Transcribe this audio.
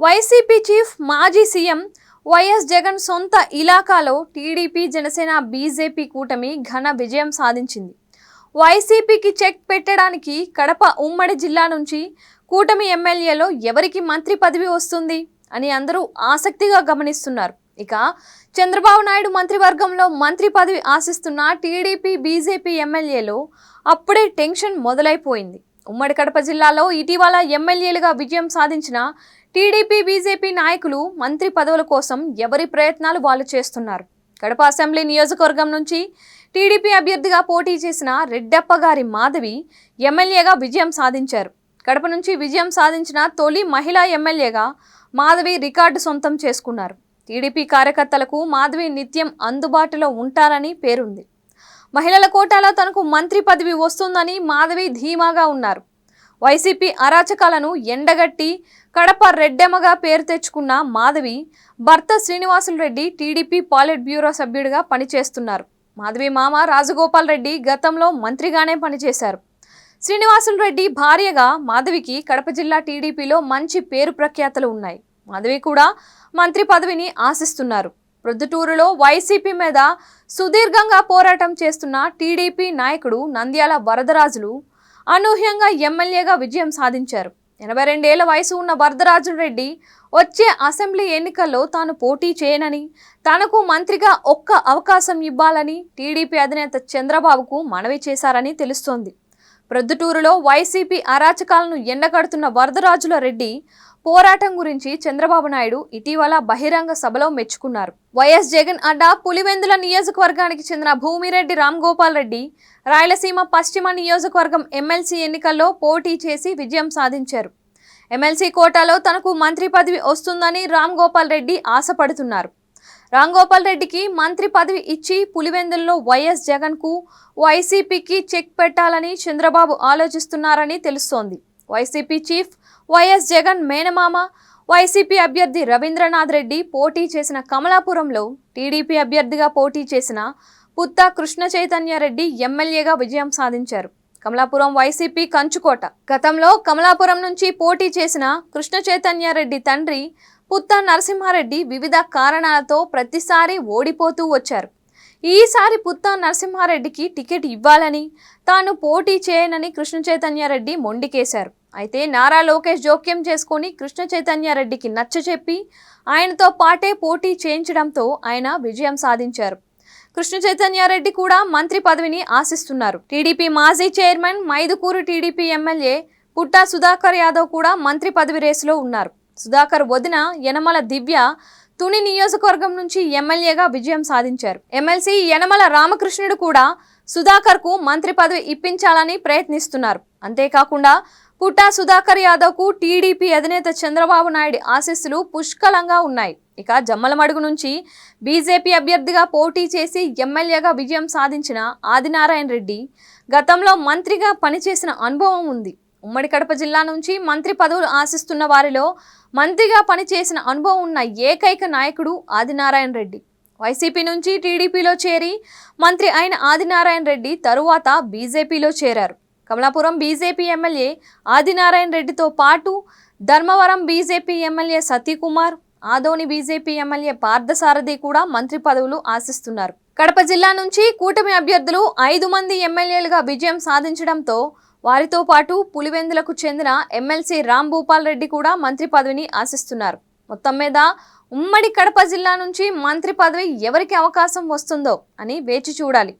YCP chief మాజీ CM YS Jagan సొంత ఇలాకాలో TDP Janasena BJP కూటమి ఘన విజయం సాధించింది. వైసీపీకి చెక్ పెట్టడానికి కడప ఉమ్మడి జిల్లా నుంచి కూటమి ఎమ్మెల్యేలో ఎవరికి మంత్రి పదవి వస్తుంది అని అందరూ ఆసక్తిగా గమనిస్తున్నారు. ఇక చంద్రబాబు నాయుడు మంత్రివర్గంలో మంత్రి పదవి ఆశిస్తున్న టీడీపీ బీజేపీ ఎమ్మెల్యేలో అప్పుడే టెన్షన్ మొదలైపోయింది. ఉమ్మడి కడప జిల్లాలో ఇటీవల ఎమ్మెల్యేలుగా విజయం సాధించిన టీడీపీ బీజేపీ నాయకులు మంత్రి పదవుల కోసం ఎవరి ప్రయత్నాలు వాళ్ళు చేస్తున్నారు. కడప అసెంబ్లీ నియోజకవర్గం నుంచి టీడీపీ అభ్యర్థిగా పోటీ చేసిన రెడ్డప్పగారి మాధవి ఎమ్మెల్యేగా విజయం సాధించారు. కడప నుంచి విజయం సాధించిన తొలి మహిళా ఎమ్మెల్యేగా మాధవి రికార్డు సొంతం చేసుకున్నారు. టీడీపీ కార్యకర్తలకు మాధవి నిత్యం అందుబాటులో ఉంటారని పేరుంది. మహిళల కోటాలో తనకు మంత్రి పదవి వస్తుందని మాధవి ధీమాగా ఉన్నారు. వైసీపీ అరాచకాలను ఎండగట్టి కడప రెడ్డెమ్మగా పేరు తెచ్చుకున్న మాధవి భర్త శ్రీనివాసులు రెడ్డి టీడీపీ పాలిట్ బ్యూరో సభ్యుడిగా పనిచేస్తున్నారు. మాధవి మామ రాజగోపాల్ రెడ్డి గతంలో మంత్రిగానే పనిచేశారు. శ్రీనివాసులు రెడ్డి భార్యగా మాధవికి కడప జిల్లా టీడీపీలో మంచి పేరు ప్రఖ్యాతలు ఉన్నాయి. మాధవి కూడా మంత్రి పదవిని ఆశిస్తున్నారు. ప్రొద్దుటూరులో వైసీపీ మీద సుదీర్ఘంగా పోరాటం చేస్తున్న టీడీపీ నాయకుడు నంద్యాల వరదరాజులు అనూహ్యంగా ఎమ్మెల్యేగా విజయం సాధించారు. 82 ఏళ్ల వయసు ఉన్న వరదరాజుల రెడ్డి వచ్చే అసెంబ్లీ ఎన్నికల్లో తాను పోటీ చేయనని, తనకు మంత్రిగా ఒక్క అవకాశం ఇవ్వాలని టీడీపీ అధినేత చంద్రబాబుకు మనవి చేశారని తెలుస్తోంది. ప్రొద్దుటూరులో వైసీపీ అరాచకాలను ఎండగడుతున్న వరదరాజుల రెడ్డి పోరాటం గురించి చంద్రబాబు నాయుడు ఇటీవల బహిరంగ సభలో మెచ్చుకున్నారు. వైఎస్ జగన్ అడ్డా పులివెందుల నియోజకవర్గానికి చెందిన భూమిరెడ్డి రామ్ గోపాల్ రెడ్డి రాయలసీమ పశ్చిమ నియోజకవర్గం ఎమ్మెల్సీ ఎన్నికల్లో పోటీ చేసి విజయం సాధించారు. ఎమ్మెల్సీ కోటాలో తనకు మంత్రి పదవి వస్తుందని రామ్ గోపాల్ రెడ్డి ఆశపడుతున్నారు. రామ్ గోపాల్ రెడ్డికి మంత్రి పదవి ఇచ్చి పులివెందుల్లో వైఎస్ జగన్కు వైసీపీకి చెక్ పెట్టాలని చంద్రబాబు ఆలోచిస్తున్నారని తెలుస్తోంది. వైసీపీ చీఫ్ వైఎస్ జగన్ మేనమామ వైసీపీ అభ్యర్థి రవీంద్రనాథ్ రెడ్డి పోటీ చేసిన కమలాపురంలో టీడీపీ అభ్యర్థిగా పోటీ చేసిన పుత్తా కృష్ణ చైతన్య రెడ్డి ఎమ్మెల్యేగా విజయం సాధించారు. కమలాపురం వైసీపీ కంచుకోట. గతంలో కమలాపురం నుంచి పోటీ చేసిన కృష్ణ చైతన్య రెడ్డి తండ్రి పుత్తా నరసింహారెడ్డి వివిధ కారణాలతో ప్రతిసారి ఓడిపోతూ వచ్చారు. ఈసారి పుత్తా నరసింహారెడ్డికి టికెట్ ఇవ్వాలని, తాను పోటీ చేయనని కృష్ణ చైతన్య రెడ్డి మొండికేశారు. అయితే నారా లోకేష్ జోక్యం చేసుకుని కృష్ణ చైతన్య రెడ్డికి నచ్చచెప్పి ఆయనతో పాటే పోటీ చేయించడంతో ఆయన విజయం సాధించారు. కృష్ణ చైతన్య రెడ్డి కూడా మంత్రి పదవిని ఆశిస్తున్నారు. టీడీపీ మాజీ చైర్మన్ మైదుకూరు టీడీపీ ఎమ్మెల్యే పుట్టా సుధాకర్ యాదవ్ కూడా మంత్రి పదవి రేసులో ఉన్నారు. సుధాకర్ వదిన యనమల దివ్య తుని నియోజకవర్గం నుంచి ఎమ్మెల్యేగా విజయం సాధించారు. ఎమ్మెల్సీ యనమల రామకృష్ణుడు కూడా సుధాకర్కు మంత్రి పదవి ఇప్పించాలని ప్రయత్నిస్తున్నారు. అంతేకాకుండా పుట్టా సుధాకర్ యాదవ్కు టీడీపీ అధినేత చంద్రబాబు నాయుడు ఆశీస్సులు పుష్కలంగా ఉన్నాయి. ఇక జమ్మలమడుగు నుంచి బీజేపీ అభ్యర్థిగా పోటీ చేసి ఎమ్మెల్యేగా విజయం సాధించిన ఆదినారాయణ రెడ్డి గతంలో మంత్రిగా పనిచేసిన అనుభవం ఉంది. ఉమ్మడి కడప జిల్లా నుంచి మంత్రి పదవులు ఆశిస్తున్న వారిలో మంత్రిగా పనిచేసిన అనుభవం ఉన్న ఏకైక నాయకుడు ఆదినారాయణ రెడ్డి. వైసీపీ నుంచి టీడీపీలో చేరి మంత్రి అయిన ఆదినారాయణ రెడ్డి తరువాత బీజేపీలో చేరారు. కమలాపురం బీజేపీ ఎమ్మెల్యే ఆదినారాయణ రెడ్డితో పాటు Dharmavaram BJP MLA Satikumar, Adoni BJP MLA Parthasarathi కూడా మంత్రి పదవులు ఆశిస్తున్నారు. కడప జిల్లా నుంచి కూటమి అభ్యర్థులు 5 మంది ఎమ్మెల్యేలుగా విజయం సాధించడంతో వారితో పాటు పులివెందులకు చెందిన ఎమ్మెల్సీ రామ్ భూపాల్ రెడ్డి కూడా మంత్రి పదవిని ఆశిస్తున్నారు. మొత్తం మీద ఉమ్మడి కడప జిల్లా నుంచి మంత్రి పదవి ఎవరికి అవకాశం వస్తుందో అని వేచి చూడాలి.